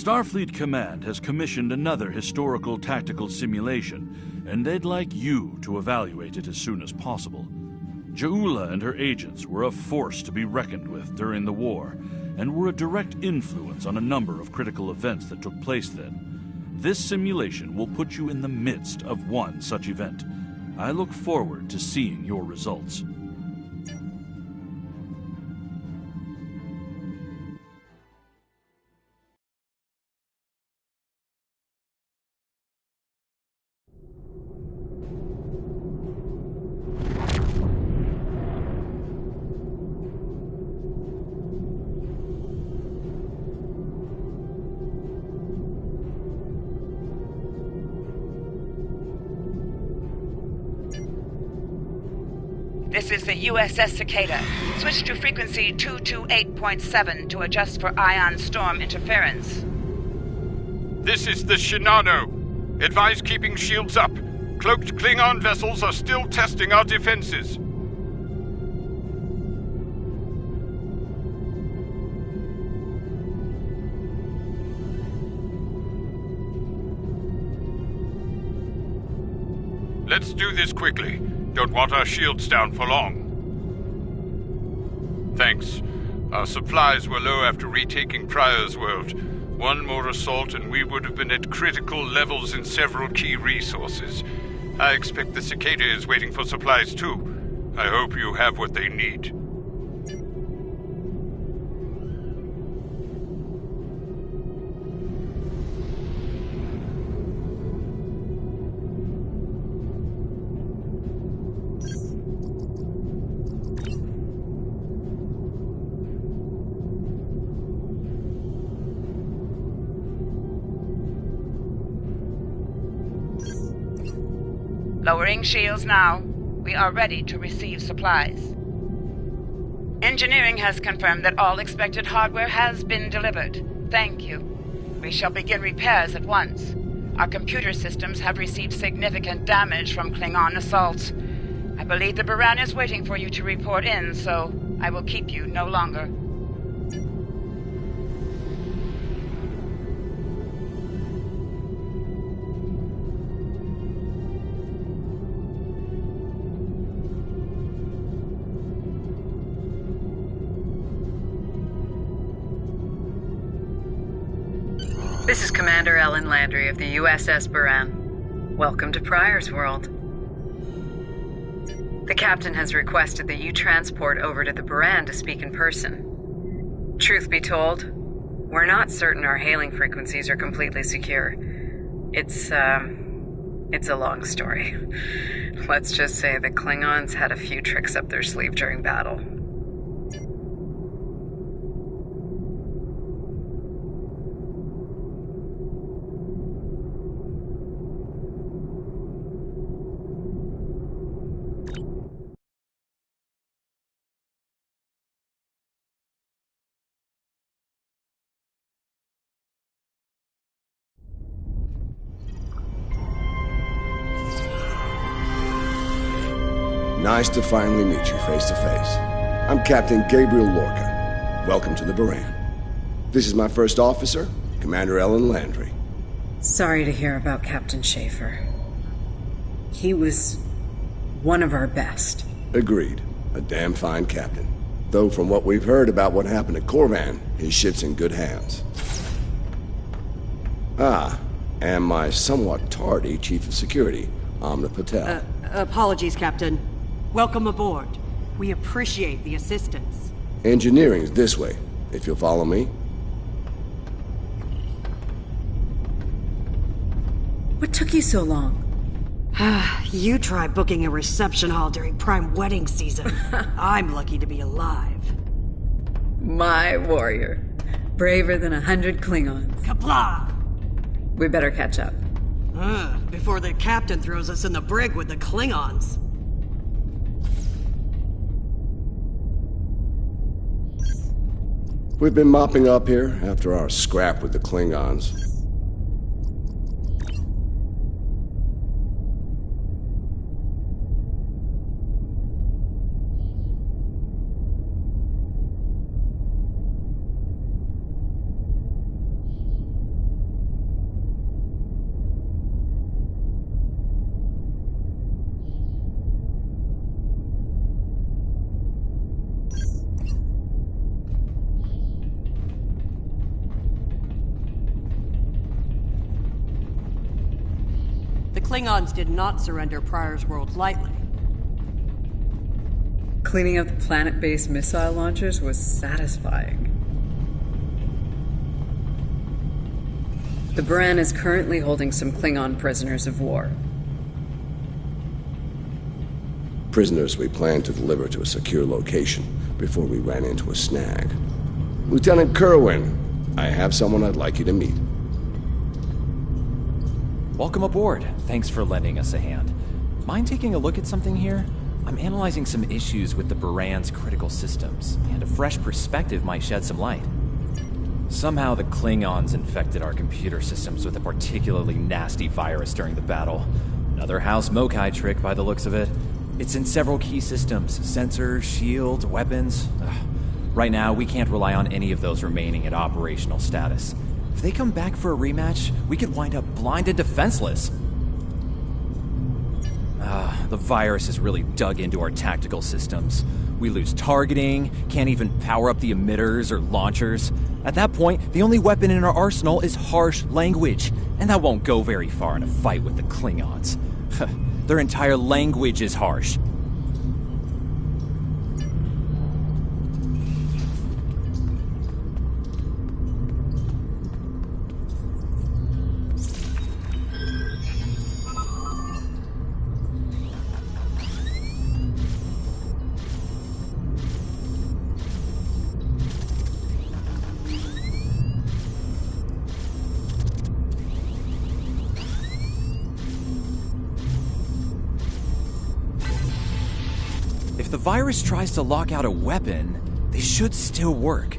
Starfleet Command has commissioned another historical tactical simulation, and they'd like you to evaluate it as soon as possible. Ja'ula and her agents were a force to be reckoned with during the war, and were a direct influence on a number of critical events that took place then. This simulation will put you in the midst of one such event. I look forward to seeing your results. This is the USS Cicada. Switch to frequency 228.7 to adjust for ion storm interference. This is the Shinano. Advise keeping shields up. Cloaked Klingon vessels are still testing our defenses. Let's do this quickly. Don't want our shields down for long. Thanks. Our supplies were low after retaking Pryor's world. One more assault and we would have been at critical levels in several key resources. I expect the Cicada is waiting for supplies too. I hope you have what they need. Lowering shields now. We are ready to receive supplies. Engineering has confirmed that all expected hardware has been delivered. Thank you. We shall begin repairs at once. Our computer systems have received significant damage from Klingon assaults. I believe the Baran is waiting for you to report in, so I will keep you no longer. This is Commander Ellen Landry of the USS Baran. Welcome to Pryor's world. The captain has requested that you transport over to the Baran to speak in person. Truth be told, we're not certain our hailing frequencies are completely secure. It's a long story. Let's just say the Klingons had a few tricks up their sleeve during battle. Nice to finally meet you face to face. I'm Captain Gabriel Lorca. Welcome to the Baran. This is my first officer, Commander Ellen Landry. Sorry to hear about Captain Schaefer. He was one of our best. Agreed. A damn fine captain. Though from what we've heard about what happened at Corvan, his ship's in good hands. Ah, and my somewhat tardy Chief of Security, Amna Patel. Apologies, Captain. Welcome aboard. We appreciate the assistance. Engineering's this way, if you'll follow me. What took you so long? You try booking a reception hall during prime wedding season. I'm lucky to be alive. My warrior. Braver than 100 Klingons. Kapla! We better catch up. Before the captain throws us in the brig with the Klingons. We've been mopping up here after our scrap with the Klingons. Klingons did not surrender Pryor's world lightly. Cleaning up the planet-based missile launchers was satisfying. The Baran is currently holding some Klingon prisoners of war. Prisoners we plan to deliver to a secure location before we ran into a snag. Lieutenant Kerwin, I have someone I'd like you to meet. Welcome aboard. Thanks for lending us a hand. Mind taking a look at something here? I'm analyzing some issues with the Baran's critical systems, and a fresh perspective might shed some light. Somehow the Klingons infected our computer systems with a particularly nasty virus during the battle. Another House Mokai trick by the looks of it. It's in several key systems: sensors, shields, weapons. Right now, we can't rely on any of those remaining at operational status. If they come back for a rematch, we could wind up blind and defenseless. The virus has really dug into our tactical systems. We lose targeting, can't even power up the emitters or launchers. At that point, the only weapon in our arsenal is harsh language, and that won't go very far in a fight with the Klingons. Their entire language is harsh. If the virus tries to lock out a weapon, they should still work.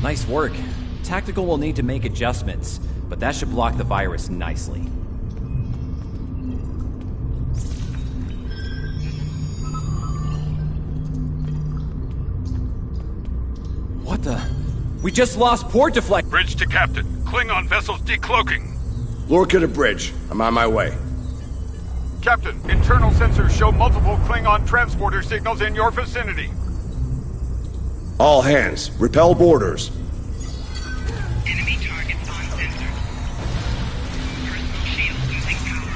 Nice work. Tactical will need to make adjustments, but that should block the virus nicely. What the? We just lost port deflect. Bridge to Captain. Klingon vessels decloaking. Lorca to bridge. I'm on my way. Captain, internal sensors show multiple Klingon transporter signals in your vicinity. All hands, repel boarders. Enemy targets on sensor. Personal shield losing power.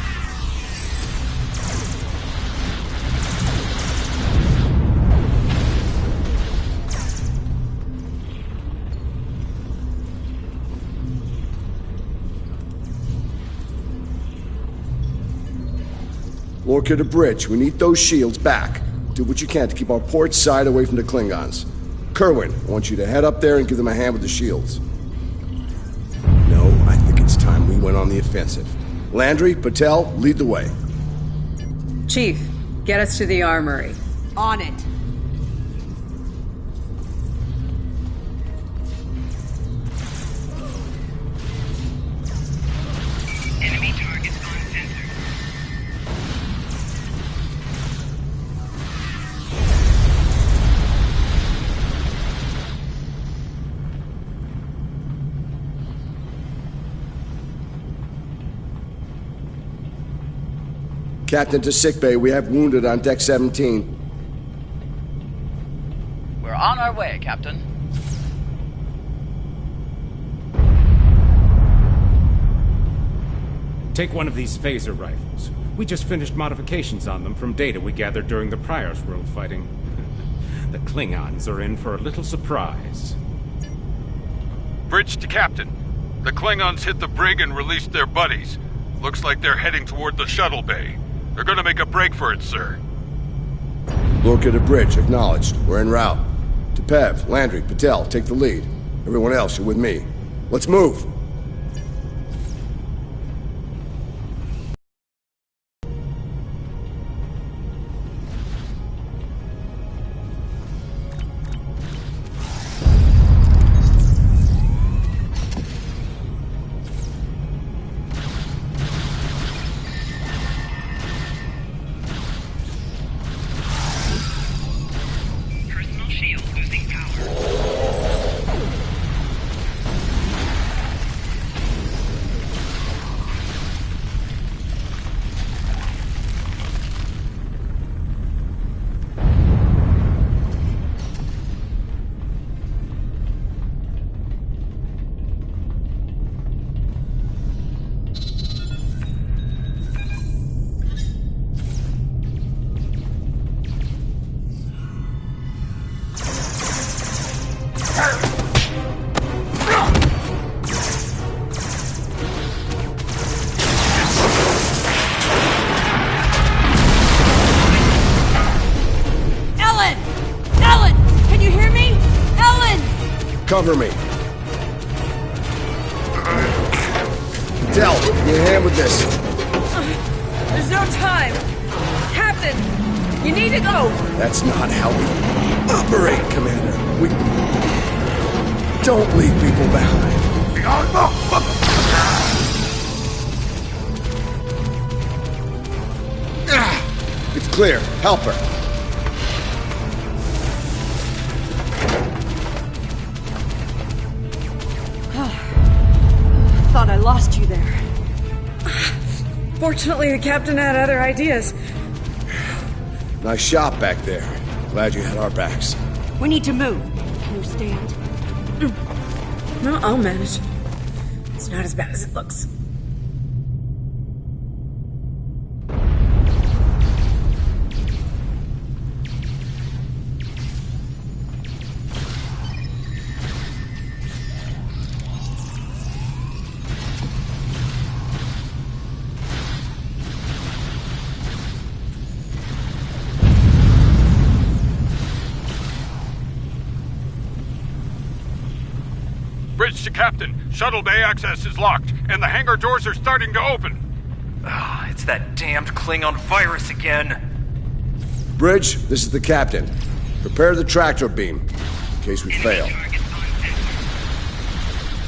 Lorca to bridge. We need those shields back. Do what you can to keep our port side away from the Klingons. Kerwin, I want you to head up there and give them a hand with the shields. No, I think it's time we went on the offensive. Landry, Patel, lead the way. Chief, get us to the armory. On it. Enemy targets on sensor. Captain to sickbay. We have wounded on deck 17. We're on our way, Captain. Take one of these phaser rifles. We just finished modifications on them from data we gathered during the Pryor's World fighting. The Klingons are in for a little surprise. Bridge to Captain. The Klingons hit the brig and released their buddies. Looks like they're heading toward the shuttle bay. They're gonna make a break for it, sir. Lorca to bridge. Acknowledged. We're en route. To Pev, Landry, Patel, take the lead. Everyone else, you're with me. Let's move. Ellen! Ellen! Can you hear me? Ellen! Cover me. Del, give me a hand with this. There's no time. Captain, you need to go. That's not how we operate, Commander. We don't leave people behind. It's clear. Help her. Thought I lost you there. Fortunately, the captain had other ideas. Nice shot back there. Glad you had our backs. We need to move. Can you stand? No, I'll manage. It's not as bad as it looks. Bridge to Captain. Shuttle bay access is locked, and the hangar doors are starting to open. It's that damned Klingon virus again. Bridge, this is the captain. Prepare the tractor beam, in case we fail. Targets on sensor.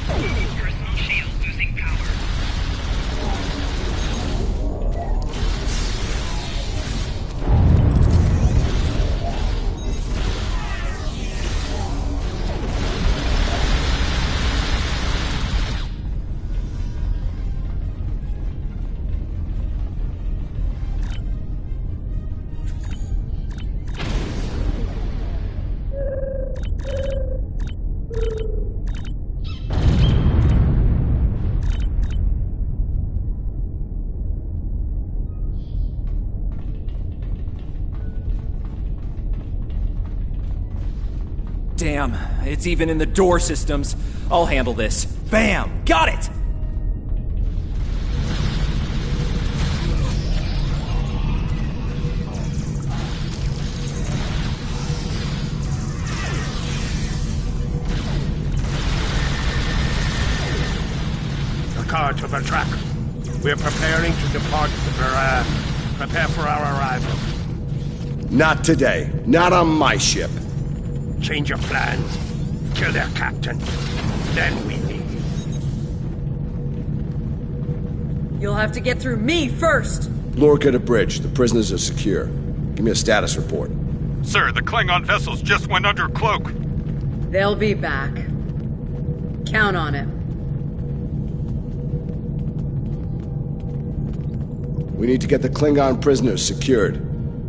Personal shield losing power. Damn, it's even in the door systems. I'll handle this. Bam! Got it! Car to the track. We're preparing to depart the prepare for our arrival. Not today. Not on my ship. Change your plans. Kill their captain. Then we leave. You'll have to get through me first. Lorca to bridge. The prisoners are secure. Give me a status report. Sir, the Klingon vessels just went under cloak. They'll be back. Count on it. We need to get the Klingon prisoners secured.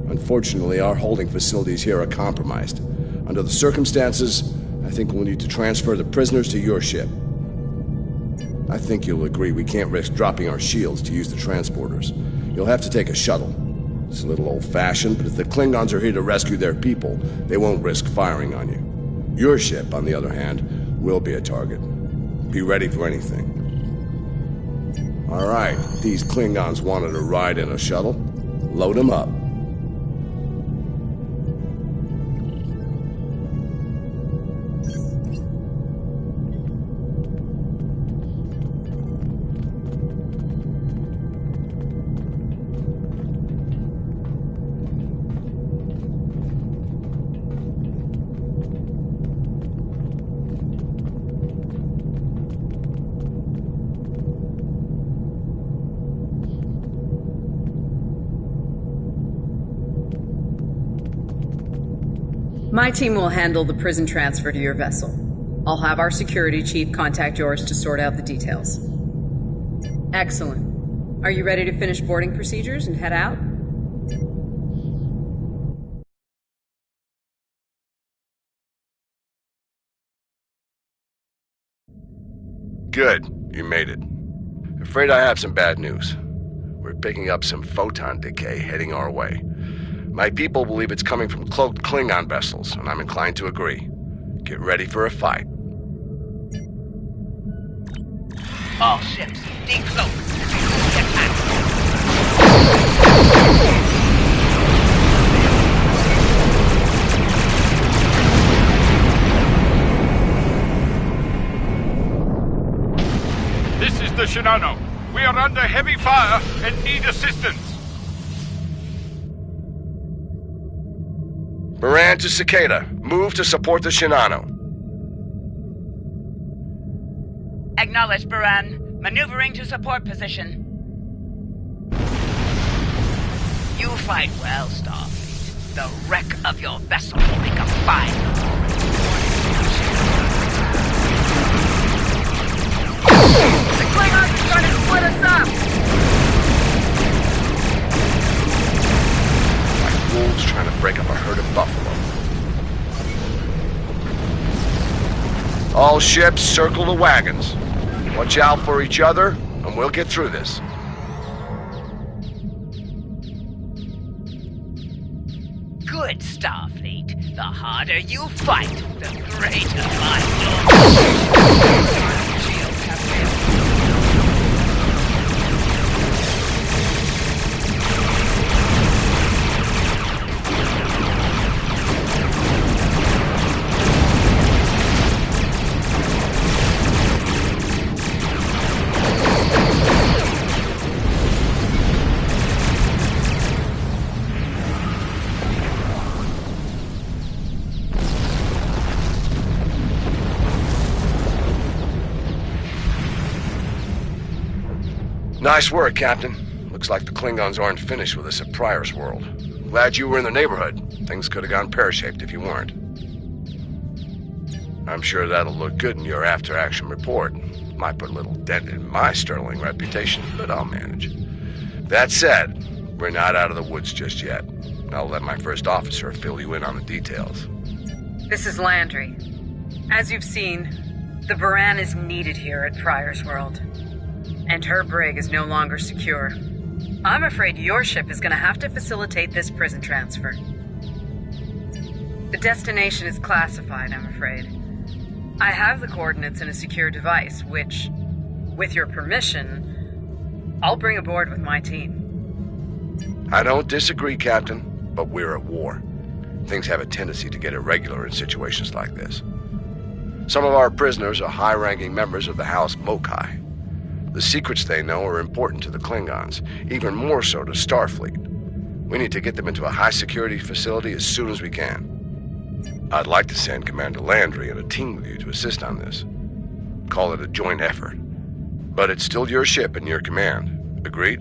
Unfortunately, our holding facilities here are compromised. Under the circumstances, I think we'll need to transfer the prisoners to your ship. I think you'll agree we can't risk dropping our shields to use the transporters. You'll have to take a shuttle. It's a little old-fashioned, but if the Klingons are here to rescue their people, they won't risk firing on you. Your ship, on the other hand, will be a target. Be ready for anything. All right, these Klingons wanted to ride in a shuttle. Load them up. My team will handle the prison transfer to your vessel. I'll have our security chief contact yours to sort out the details. Excellent. Are you ready to finish boarding procedures and head out? Good. You made it. Afraid I have some bad news. We're picking up some photon decay heading our way. My people believe it's coming from cloaked Klingon vessels, and I'm inclined to agree. Get ready for a fight. All ships, decloak. Get back. This is the Shinano. We are under heavy fire and need assistance. Moran to Cicada. Move to support the Shinano. Acknowledge, Baran. Maneuvering to support position. You fight well, Starfleet. The wreck of your vessel will make a fine. The Klingons are trying to split us up! Like wolves trying to break up a herd of buffalo. All ships, circle the wagons. Watch out for each other, and we'll get through this. Good, Starfleet. The harder you fight, the greater my glory. Shields have failed. Nice work, Captain. Looks like the Klingons aren't finished with us at Pryor's World. Glad you were in the neighborhood. Things could have gone pear-shaped if you weren't. I'm sure that'll look good in your after-action report. Might put a little dent in my sterling reputation, but I'll manage. That said, we're not out of the woods just yet. I'll let my first officer fill you in on the details. This is Landry. As you've seen, the Baran is needed here at Pryor's World. And her brig is no longer secure. I'm afraid your ship is going to have to facilitate this prison transfer. The destination is classified, I'm afraid. I have the coordinates in a secure device, which, with your permission, I'll bring aboard with my team. I don't disagree, Captain, but we're at war. Things have a tendency to get irregular in situations like this. Some of our prisoners are high-ranking members of the House Mokai. The secrets they know are important to the Klingons, even more so to Starfleet. We need to get them into a high-security facility as soon as we can. I'd like to send Commander Landry and a team with you to assist on this. Call it a joint effort. But it's still your ship and your command. Agreed?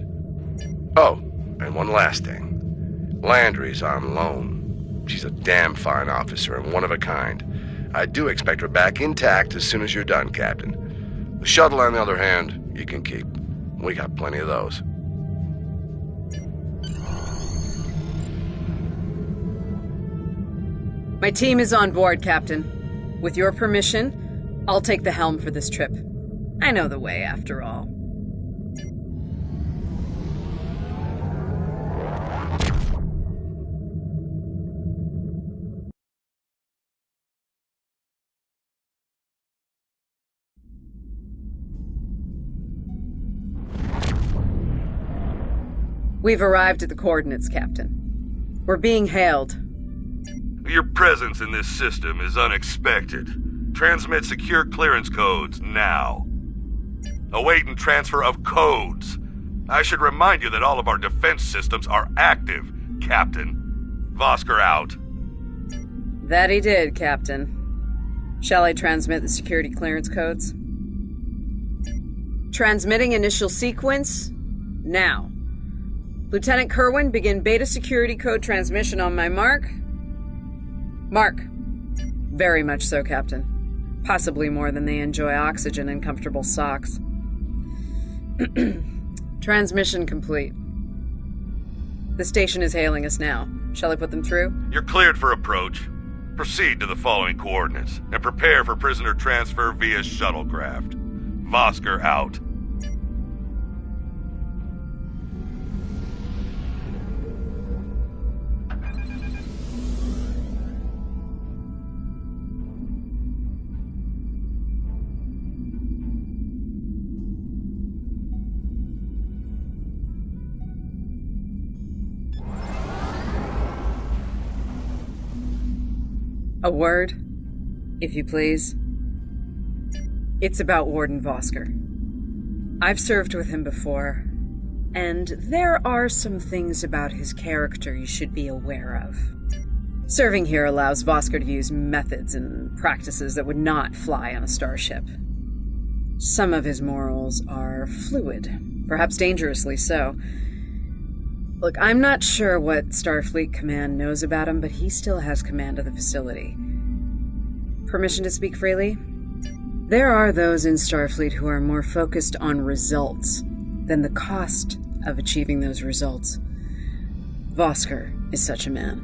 Oh, and one last thing. Landry's on loan. She's a damn fine officer and one of a kind. I do expect her back intact as soon as you're done, Captain. The shuttle, on the other hand, you can keep. We got plenty of those. My team is on board, Captain. With your permission, I'll take the helm for this trip. I know the way, after all. We've arrived at the coordinates, Captain. We're being hailed. Your presence in this system is unexpected. Transmit secure clearance codes now. Awaiting transfer of codes. I should remind you that all of our defense systems are active, Captain. Vosker out. That he did, Captain. Shall I transmit the security clearance codes? Transmitting initial sequence now. Lieutenant Kerwin, begin beta security code transmission on my mark. Mark. Very much so, Captain. Possibly more than they enjoy oxygen and comfortable socks. Transmission complete. The station is hailing us now. Shall I put them through? You're cleared for approach. Proceed to the following coordinates and prepare for prisoner transfer via shuttlecraft. Vosker out. A word, if you please. It's about Warden Vosker. I've served with him before, and there are some things about his character you should be aware of. Serving here allows Vosker to use methods and practices that would not fly on a starship. Some of his morals are fluid, perhaps dangerously so. Look, I'm not sure what Starfleet Command knows about him, but he still has command of the facility. Permission to speak freely? There are those in Starfleet who are more focused on results than the cost of achieving those results. Vosker is such a man.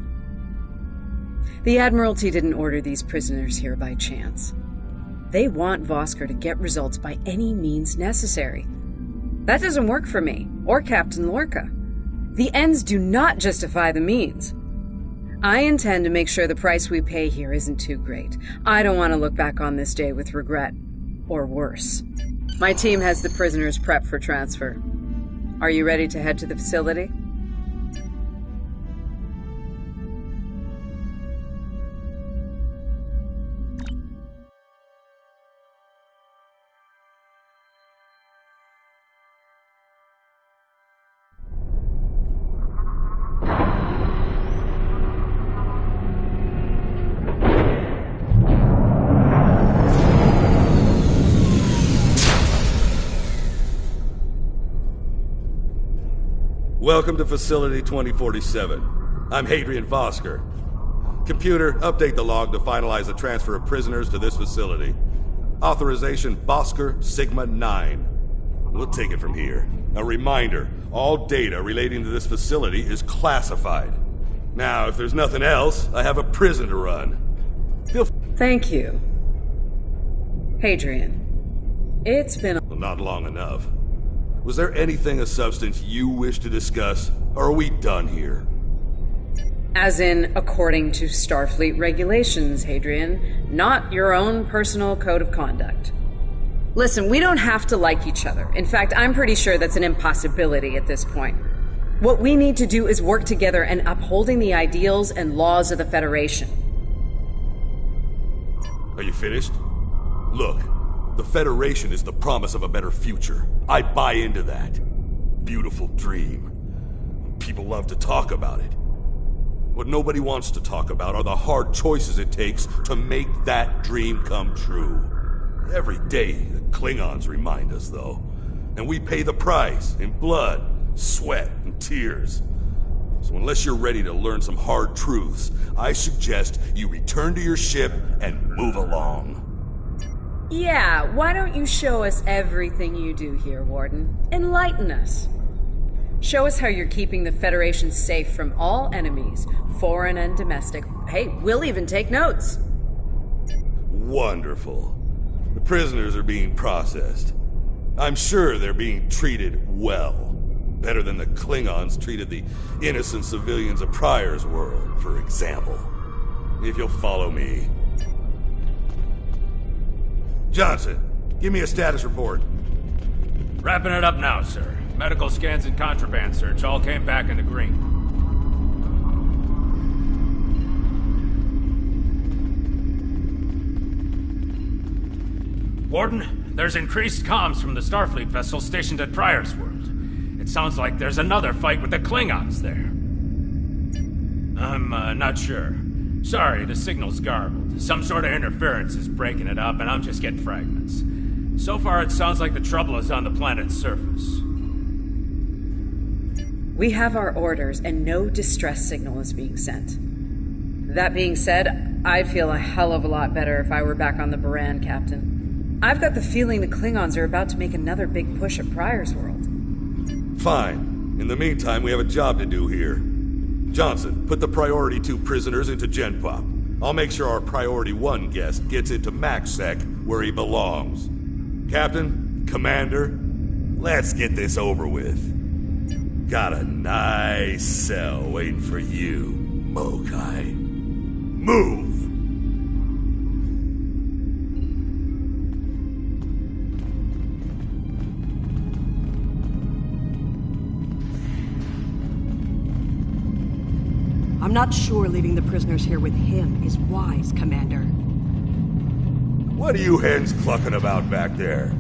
The Admiralty didn't order these prisoners here by chance. They want Vosker to get results by any means necessary. That doesn't work for me, or Captain Lorca. The ends do not justify the means. I intend to make sure the price we pay here isn't too great. I don't want to look back on this day with regret, or worse. My team has the prisoners prepped for transfer. Are you ready to head to the facility? Welcome to Facility 2047. I'm Hadrian Vosker. Computer, update the log to finalize the transfer of prisoners to this facility. Authorization Vosker Sigma 9. We'll take it from here. A reminder, all data relating to this facility is classified. Now, if there's nothing else, I have a prison to run. Thank you. Hadrian, it's been Well, not long enough. Was there anything of substance you wish to discuss, or are we done here? As in, according to Starfleet regulations, Hadrian, not your own personal code of conduct. Listen, we don't have to like each other. In fact, I'm pretty sure that's an impossibility at this point. What we need to do is work together in upholding the ideals and laws of the Federation. Are you finished? Look, the Federation is the promise of a better future. I buy into that. Beautiful dream. People love to talk about it. What nobody wants to talk about are the hard choices it takes to make that dream come true. Every day, the Klingons remind us, though. And we pay the price in blood, sweat, and tears. So unless you're ready to learn some hard truths, I suggest you return to your ship and move along. Yeah, why don't you show us everything you do here, Warden? Enlighten us. Show us how you're keeping the Federation safe from all enemies, foreign and domestic. Hey, we'll even take notes. Wonderful. The prisoners are being processed. I'm sure they're being treated well. Better than the Klingons treated the innocent civilians of Pryor's world, for example. If you'll follow me. Johnson, give me a status report. Wrapping it up now, sir. Medical scans and contraband search all came back in the green. Warden, there's increased comms from the Starfleet vessel stationed at Pryor's world. It sounds like there's another fight with the Klingons there. I'm not sure. Sorry, the signal's garbled. Some sort of interference is breaking it up, and I'm just getting fragments. So far, it sounds like the trouble is on the planet's surface. We have our orders, and no distress signal is being sent. That being said, I'd feel a hell of a lot better if I were back on the Baran, Captain. I've got the feeling the Klingons are about to make another big push at Pryor's world. Fine. In the meantime, we have a job to do here. Johnson, put the Priority 2 prisoners into Gen Pop. I'll make sure our Priority 1 guest gets into MaxSec, where he belongs. Captain, Commander, let's get this over with. Got a nice cell waiting for you, Mokai. Move! I'm not sure leaving the prisoners here with him is wise, Commander. What are you hens clucking about back there?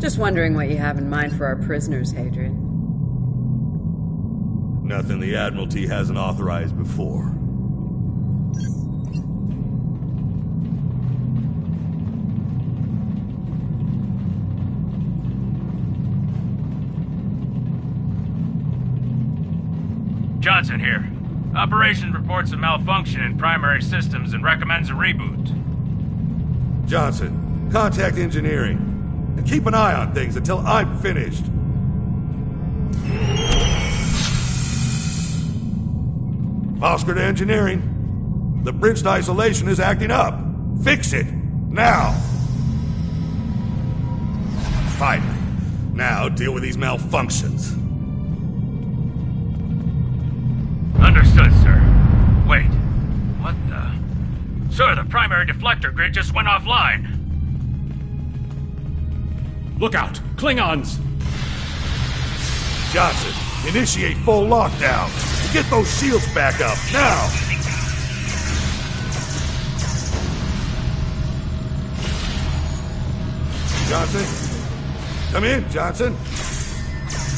Just wondering what you have in mind for our prisoners, Hadrian. Nothing the Admiralty hasn't authorized before. Johnson here. Operation reports a malfunction in primary systems and recommends a reboot. Johnson, contact engineering. And keep an eye on things until I'm finished. Oscar to engineering. The bridge to isolation is acting up. Fix it. Now. Finally. Now deal with these malfunctions. Understood, sir. Wait. What the... Sir, the primary deflector grid just went offline. Look out! Klingons! Johnson, initiate full lockdown. Get those shields back up, now! Johnson? Come in, Johnson.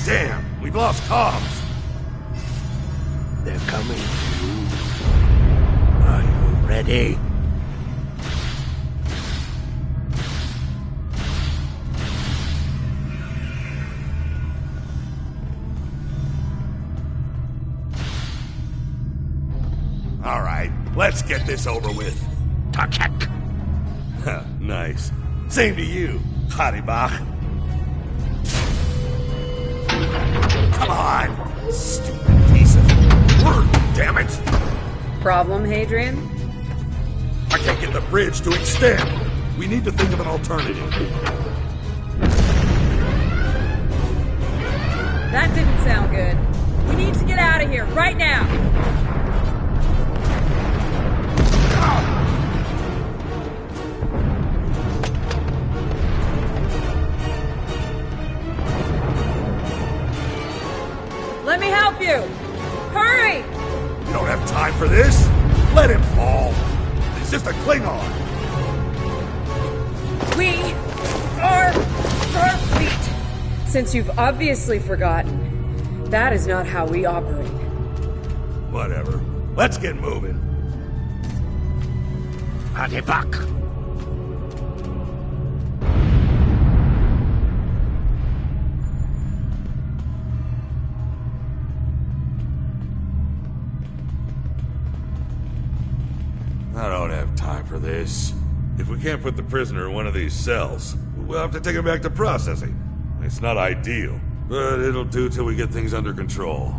Damn, we've lost comms. They're coming through. Are you ready? All right, let's get this over with. Tarket. Nice. Same to you, Haribach. Come on, stupid piece of work, damn it! Problem, Hadrian? I can't get the bridge to extend. We need to think of an alternative. That didn't sound good. We need to get out of here, right now! Let me help you! Hurry! We don't have time for this. Let him fall. He's just a Klingon. We are Starfleet! Since you've obviously forgotten, that is not how we operate. Whatever. Let's get moving. Adibak. I don't have time for this. If we can't put the prisoner in one of these cells, we'll have to take him back to processing. It's not ideal, but it'll do till we get things under control.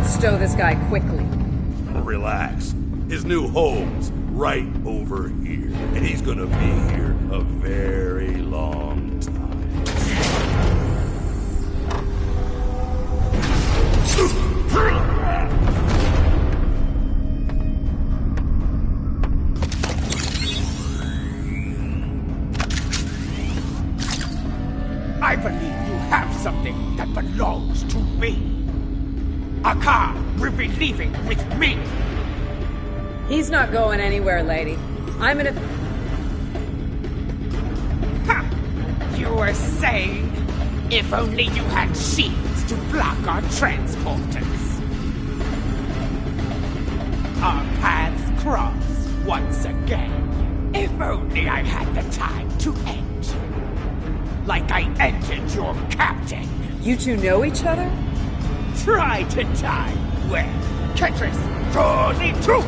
Let's stow this guy quickly. Relax. His new home's right over here, and he's gonna be here a very long time. I believe you have something that belongs to me. A car will be leaving with me. He's not going anywhere, lady. I'm gonna... Ha! You were saying, if only you had shields to block our transporters. Our paths cross once again. If only I had the time to end you. Like I ended your captain. You two know each other? Try to die well. Ketris, 22!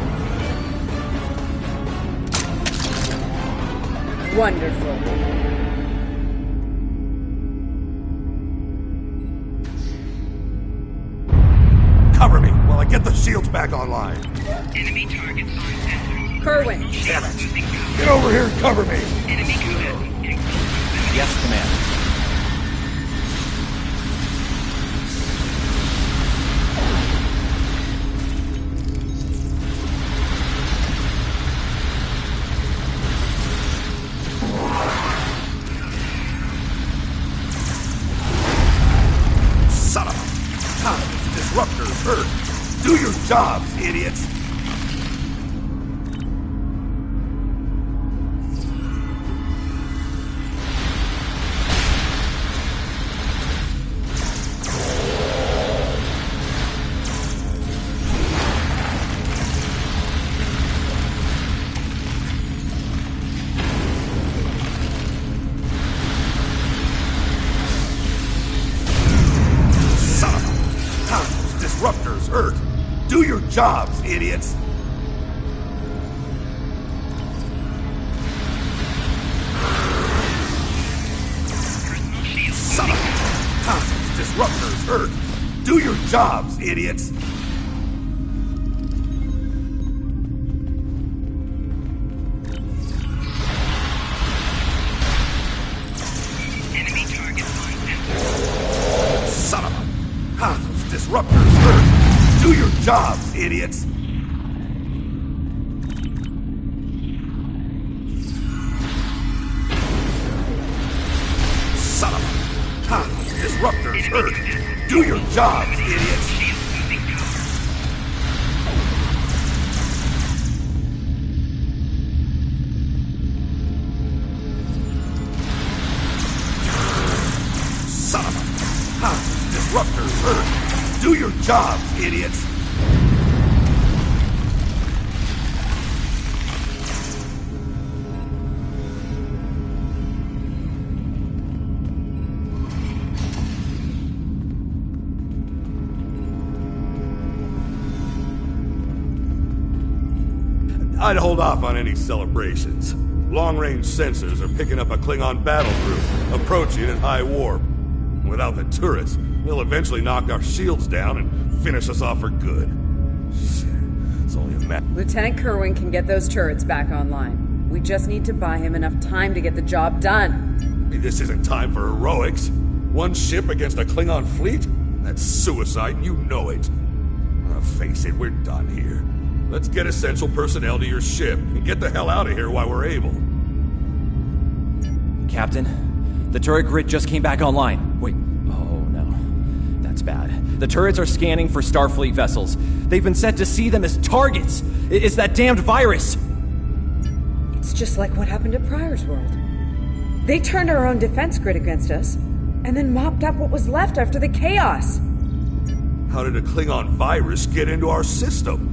Wonderful. Cover me while I get the shields back online. Enemy targets on sensors. Kerwin. Damn it! Get over here and cover me! Enemy command. Yes, Command. Son of a... How these disruptors hurt? Do your jobs, idiots! Disruptors hurt. Do your jobs, idiots. Son of a... Disruptors hurt. Do your jobs, idiots. Enemy targets on sensors. Son of a... Disruptors hurt. Do your jobs, idiots. Son of a... Disruptors hurt. Do your jobs, idiots. Shields losing power. Son of a... Disruptors hurt. Do your jobs, idiots. I'd hold off on any celebrations. Long-range sensors are picking up a Klingon battle group, approaching at high warp. Without the turrets, they'll eventually knock our shields down and finish us off for good. Shit, it's only a matter. Lieutenant Kerwin can get those turrets back online. We just need to buy him enough time to get the job done. This isn't time for heroics. One ship against a Klingon fleet? That's suicide, and you know it. Face it, we're done here. Let's get essential personnel to your ship and get the hell out of here while we're able. Captain, the turret grid just came back online. Wait, oh no. That's bad. The turrets are scanning for Starfleet vessels. They've been set to see them as targets. It's that damned virus. It's just like what happened at Pryor's World. They turned our own defense grid against us, and then mopped up what was left after the chaos. How did a Klingon virus get into our system?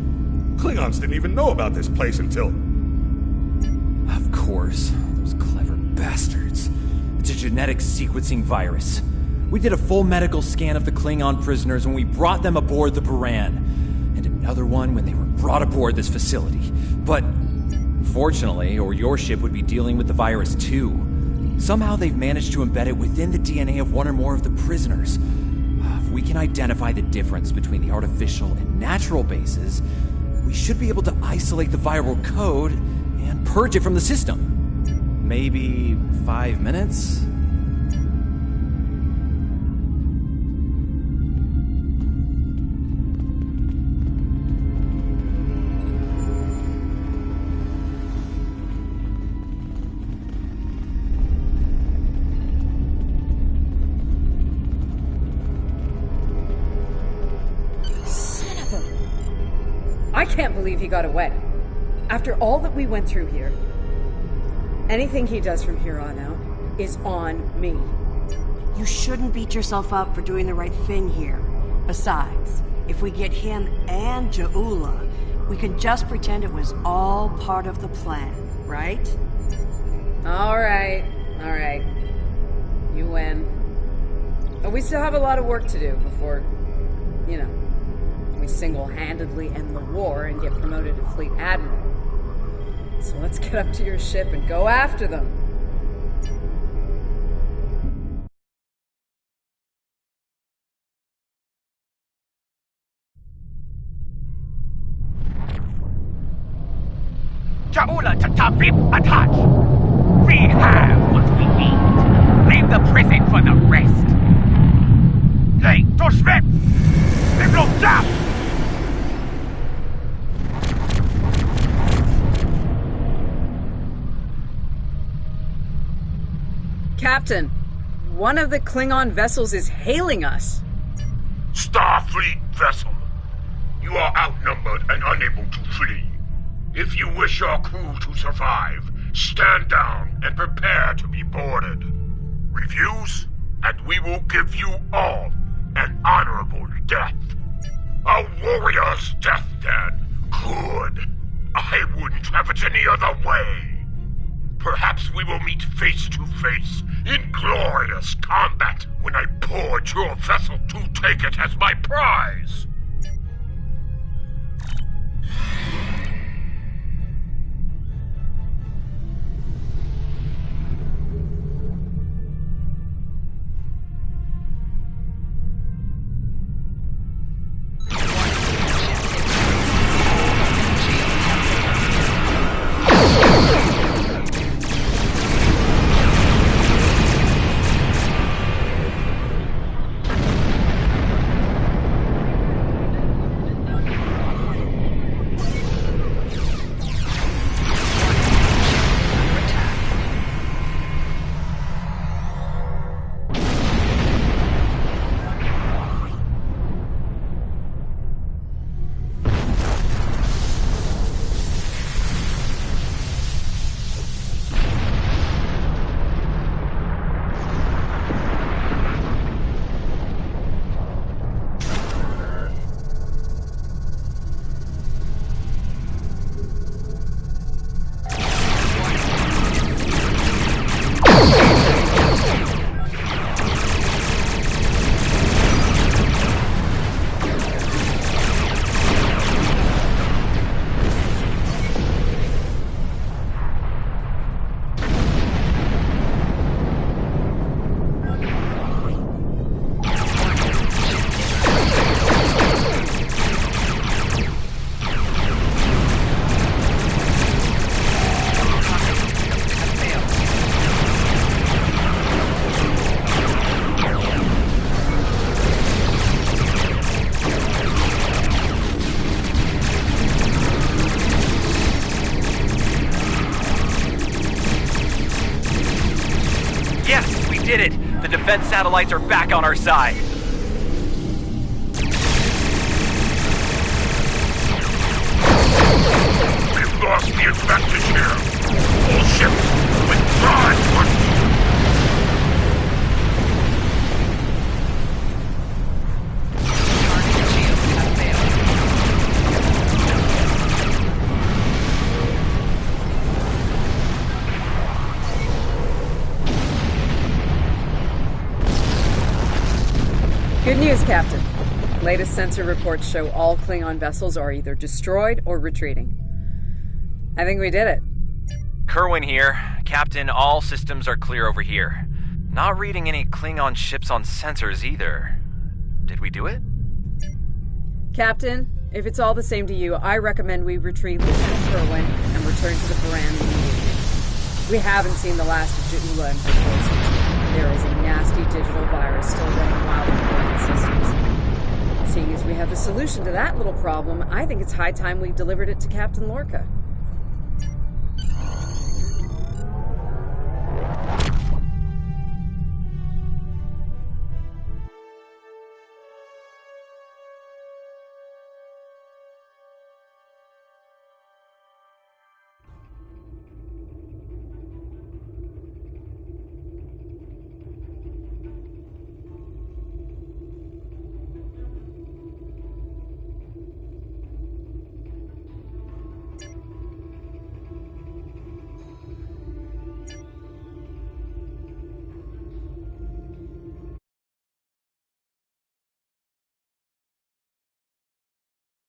Klingons didn't even know about this place until... Of course. Those clever bastards. It's a genetic sequencing virus. We did a full medical scan of the Klingon prisoners when we brought them aboard the Buran, and another one when they were brought aboard this facility. But, fortunately, or your ship would be dealing with the virus too. Somehow they've managed to embed it within the DNA of one or more of the prisoners. we can identify the difference between the artificial and natural bases, we should be able to isolate the viral code and purge it from the system. Maybe 5 minutes? I can't believe he got away. After all that we went through here, anything he does from here on out is on me. You shouldn't beat yourself up for doing the right thing here. Besides, if we get him and Jaula, we can just pretend it was all part of the plan, right? All right. You win. But we still have a lot of work to do before, we single-handedly end the war and get promoted to Fleet Admiral. So let's get up to your ship and go after them. Jaula to Tabib attach! We have what we need. Leave the prison for the rest. Hey, to Schweb! They blow down! Captain, one of the Klingon vessels is hailing us. Starfleet vessel. You are outnumbered and unable to flee. If you wish your crew to survive, stand down and prepare to be boarded. Refuse, and we will give you all an honorable death. A warrior's death, then. Good. I wouldn't have it any other way. Perhaps we will meet face to face in glorious combat when I board your vessel to take it as my prize. did it! The defense satellites are back on our side. We've lost the advantage here. All ships withdraw at once. Good news, Captain. Latest sensor reports show all Klingon vessels are either destroyed or retreating. I think we did it. Kerwin here. Captain, all systems are clear over here. Not reading any Klingon ships on sensors either. Did we do it? Captain, if it's all the same to you, I recommend we retrieve Lieutenant Kerwin and return to the Baran immediately. We haven't seen the last of Jaula and her forces. There is a nasty digital virus still running wild in the Baran systems. Seeing as we have the solution to that little problem, I think it's high time we delivered it to Captain Lorca.